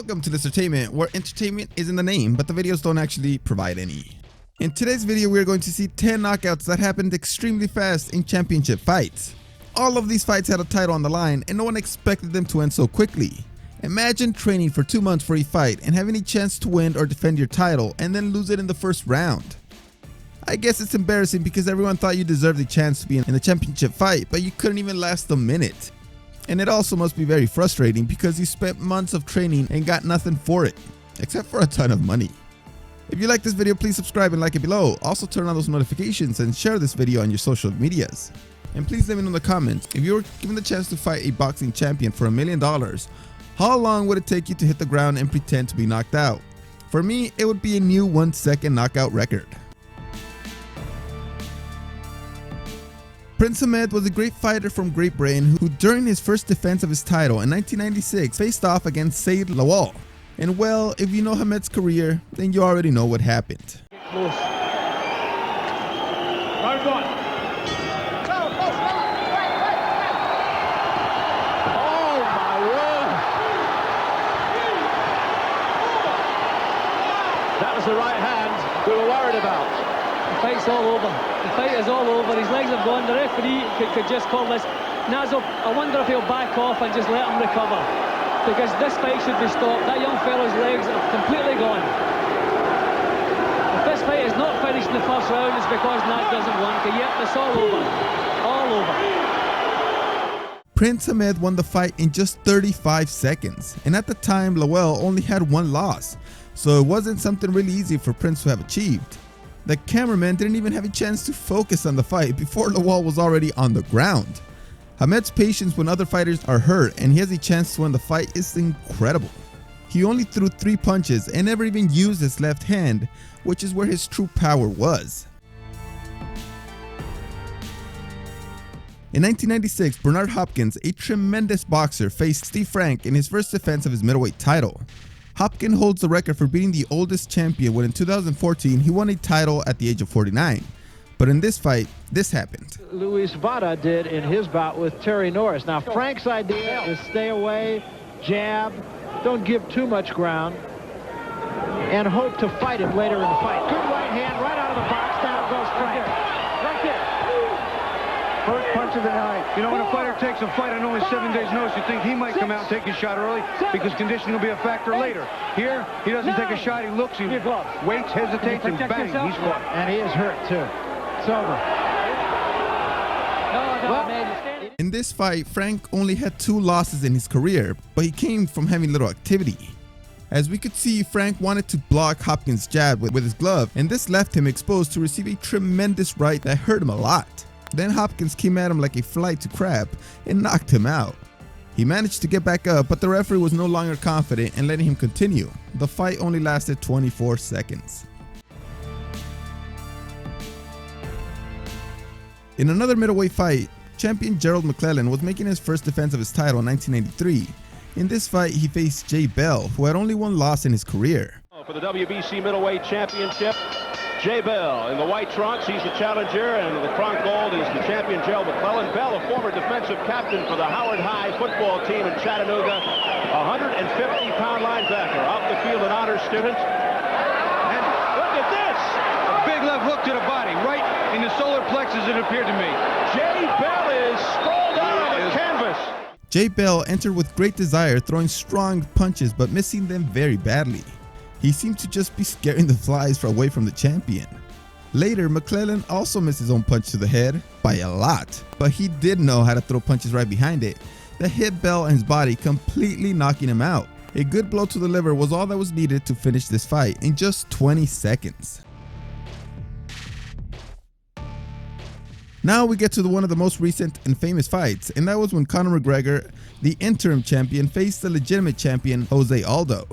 Welcome to this entertainment, where entertainment is in the name, but the videos don't actually provide any. In today's video, we're going to see 10 knockouts that happened extremely fast in championship fights. All of these fights had a title on the line, and no one expected them to end so quickly. Imagine training for 2 months for a fight and having a chance to win or defend your title and then lose it in the first round. I guess it's embarrassing because everyone thought you deserved a chance to be in the championship fight, but you couldn't even last a minute. And it also must be very frustrating because you spent months of training and got nothing for it, except for a ton of money. If you like this video, please subscribe and like it below. Also turn on those notifications and share this video on your social medias. And please let me know in the comments, if you were given the chance to fight a boxing champion for $1 million, how long would it take you to hit the ground and pretend to be knocked out? For me, it would be a new 1-second knockout record. Prince Ahmed was a great fighter from Great Britain who during his first defense of his title in 1996 faced off against Said Lawal. And well, if you know Ahmed's career, then you already know what happened. Close. Round one. Oh my word! That was the right hand we were worried about. The fight's all over. The fight is all over. His legs have gone. The referee could just call this. Nazo, I wonder if he'll back off and just let him recover. Because this fight should be stopped. That young fellow's legs are completely gone. If this fight is not finished in the first round, it's because Nat doesn't want to. Yep, it's all over. All over. Prince Ahmed won the fight in just 35 seconds. And at the time, Lawal only had one loss. So it wasn't something really easy for Prince to have achieved. The cameraman didn't even have a chance to focus on the fight before Lawal was already on the ground. Ahmed's patience when other fighters are hurt and he has a chance to win the fight is incredible. He only threw 3 punches and never even used his left hand, which is where his true power was. In 1996, Bernard Hopkins, a tremendous boxer, faced Steve Frank in his first defense of his middleweight title. Hopkins holds the record for beating the oldest champion when in 2014 he won a title at the age of 49. But in this fight, this happened. Luis Vada did in his bout with Terry Norris. Now Frank's idea is stay away, jab, don't give too much ground, and hope to fight him later in the fight. Good right hand right out of the box, down goes Frank. Right there. First punch of the night. You know, when a fighter takes a fight on only 7 days' notice, you think he might come out and take his shot early because conditioning will be a factor later. Here, he doesn't take a shot, he looks, he waits, hesitates, and bang, he's caught. And he is hurt, too. It's over. In this fight, Frank only had 2 losses in his career, but he came from having little activity. As we could see, Frank wanted to block Hopkins' jab with his glove, and this left him exposed to receive a tremendous right that hurt him a lot. Then Hopkins came at him like a fly to crab and knocked him out. He managed to get back up, but the referee was no longer confident and letting him continue. The fight only lasted 24 seconds. In another middleweight fight, champion Gerald McClellan was making his first defense of his title in 1993. In this fight, he faced Jay Bell, who had only 1 loss in his career. For the WBC Middleweight Championship, Jay Bell in the white trunks, he's the challenger, and in the front gold is the champion Gerald McClellan. Bell, a former defensive captain for the Howard High football team in Chattanooga, 150-pound linebacker, off the field an honor student. And look at this! A big left hook to the body, right in the solar plexus, it appeared to me. Jay Bell is sprawled out on the canvas. Jay Bell entered with great desire, throwing strong punches but missing them very badly. He seemed to just be scaring the flies away from the champion. Later, McClellan also missed his own punch to the head by a lot, but he did know how to throw punches right behind it that hit Bell and his body, completely knocking him out. A good blow to the liver was all that was needed to finish this fight in just 20 seconds. Now we get to one of the most recent and famous fights, and that was when Conor McGregor, the interim champion, faced the legitimate champion Jose Aldo.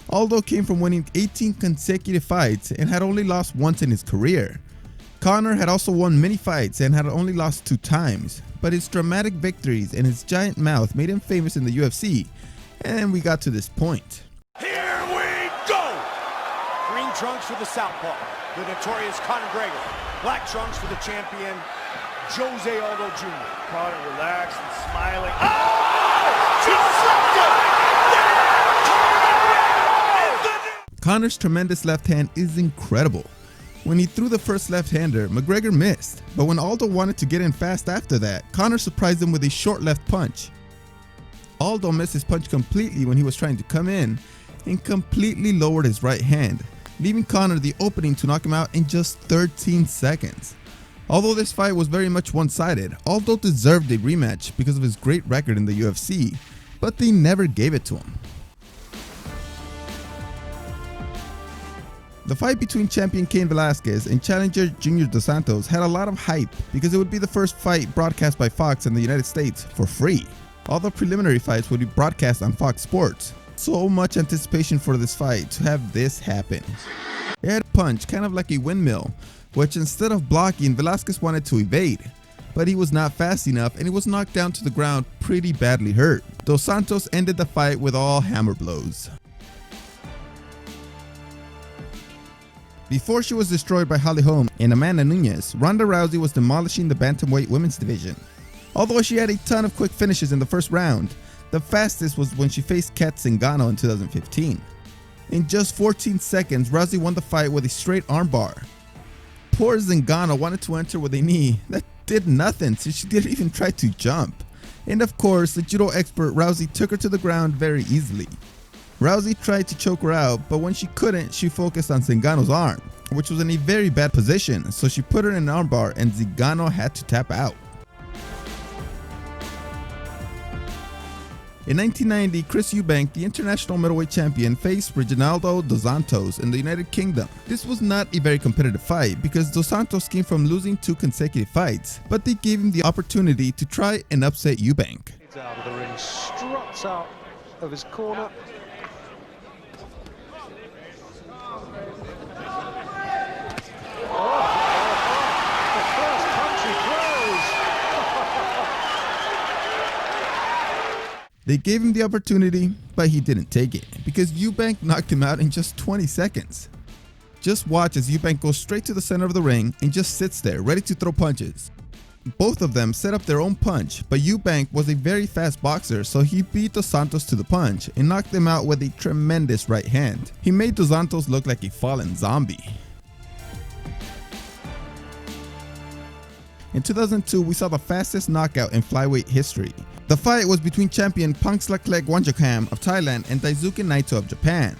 Aldo came from winning 18 consecutive fights and had only lost once in his career. Conor had also won many fights and had only lost 2 times, but his dramatic victories and his giant mouth made him famous in the UFC, and we got to this point. Here we go! Green trunks for the southpaw, the notorious Conor McGregor. Black trunks for the champion, Jose Aldo Jr. Conor relaxed and smiling. Oh! Disruptive! Yeah! Conor's tremendous left hand is incredible. When he threw the first left-hander, McGregor missed, but when Aldo wanted to get in fast after that, Conor surprised him with a short left punch. Aldo missed his punch completely when he was trying to come in and completely lowered his right hand, leaving Conor the opening to knock him out in just 13 seconds. Although this fight was very much one-sided, Aldo deserved a rematch because of his great record in the UFC, but they never gave it to him. The fight between champion Cain Velasquez and challenger Junior Dos Santos had a lot of hype because it would be the first fight broadcast by Fox in the United States for free. All the preliminary fights would be broadcast on Fox Sports. So much anticipation for this fight to have this happen. It had a punch kind of like a windmill, which instead of blocking, Velasquez wanted to evade. But he was not fast enough and he was knocked down to the ground pretty badly hurt. Dos Santos ended the fight with all hammer blows. Before she was destroyed by Holly Holm and Amanda Nunes, Ronda Rousey was demolishing the bantamweight women's division. Although she had a ton of quick finishes in the first round, the fastest was when she faced Kat Zingano in 2015. In just 14 seconds, Rousey won the fight with a straight armbar. Poor Zingano wanted to enter with a knee that did nothing, so she didn't even try to jump. And of course, the judo expert Rousey took her to the ground very easily. Rousey tried to choke her out, but when she couldn't, she focused on Zingano's arm, which was in a very bad position, so she put her in an armbar and Zingano had to tap out. In 1990, Chris Eubank, the international middleweight champion, faced Reginaldo Dos Santos in the United Kingdom. This was not a very competitive fight because Dos Santos came from losing 2 consecutive fights, but they gave him the opportunity to try and upset Eubank. He's out of the ring, struts out of his corner. They gave him the opportunity, but he didn't take it because Eubank knocked him out in just 20 seconds. Just watch as Eubank goes straight to the center of the ring and just sits there ready to throw punches. Both of them set up their own punch, but Eubank was a very fast boxer, so he beat Dos Santos to the punch and knocked him out with a tremendous right hand. He made Dos Santos look like a fallen zombie. In 2002, we saw the fastest knockout in flyweight history. The fight was between champion Pangslaklek Wanjakam of Thailand and Daisuke Naito of Japan.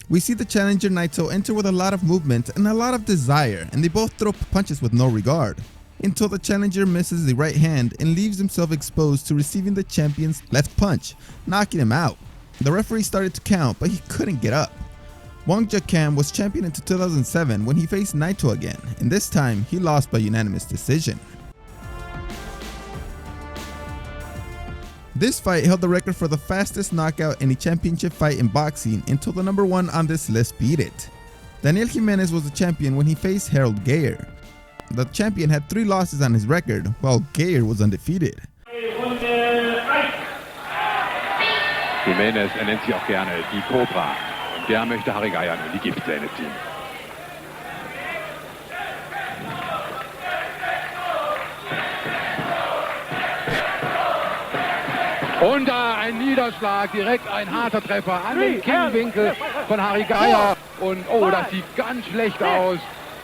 We see the challenger Naito enter with a lot of movement and a lot of desire, and they both throw punches with no regard, until the challenger misses the right hand and leaves himself exposed to receiving the champion's left punch, knocking him out. The referee started to count, but he couldn't get up. Wanjakam was champion until 2007 when he faced Naito again, and this time he lost by unanimous decision. This fight held the record for the fastest knockout in a championship fight in boxing until the number 1 on this list beat it. Daniel Jimenez was the champion when he faced Harold Geyer. The champion had 3 losses on his record, while Geyer was undefeated. Jimenez, nennt sie auch gerne die Cobra. Und der möchte Harry Geyer in die Giftzähne ziehen. Und da ein Niederschlag, direkt ein harter Treffer an den Kinnwinkel von Harry Geyer. Und oh, das sieht ganz schlecht aus.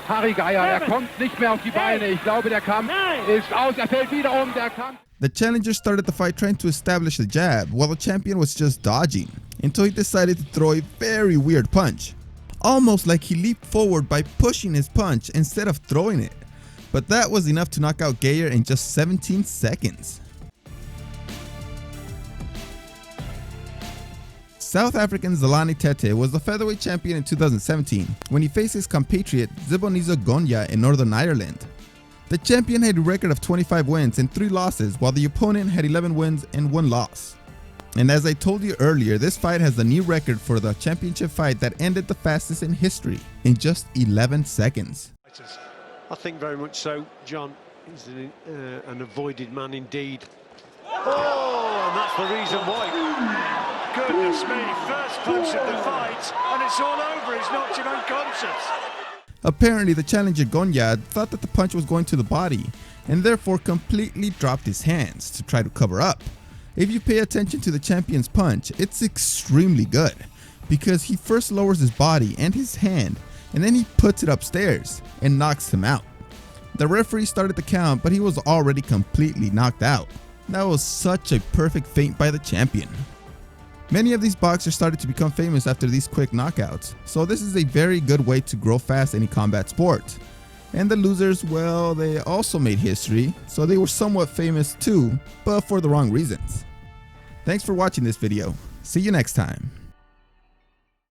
Harry Geyer, er kommt nicht mehr auf die Beine. Ich glaube, der Kampf ist aus. Er fällt wieder um, der Kampf. The challenger started the fight trying to establish the jab, while the champion was just dodging, until he decided to throw a very weird punch. Almost like he leaped forward by pushing his punch instead of throwing it. But that was enough to knock out Geyer in just 17 seconds. South African Salonika Tay was the featherweight champion in 2017 when he faced his compatriot Zibonizo Gonya in Northern Ireland. The champion had a record of 25 wins and 3 losses, while the opponent had 11 wins and 1 loss. And as I told you earlier, this fight has the new record for the championship fight that ended the fastest in history in just 11 seconds. I think very much so, John. He's an avoided man indeed. Oh, and that's the reason why. Goodness me, first punch of the fight, and it's all over. He's knocked him unconscious. Apparently, the challenger Gonyad thought that the punch was going to the body and therefore completely dropped his hands to try to cover up. If you pay attention to the champion's punch, it's extremely good because he first lowers his body and his hand and then he puts it upstairs and knocks him out. The referee started the count, but he was already completely knocked out. That was such a perfect feint by the champion. Many of these boxers started to become famous after these quick knockouts, so this is a very good way to grow fast in a combat sport. And the losers, well, they also made history, so they were somewhat famous too, but for the wrong reasons. Thanks for watching this video. See you next time.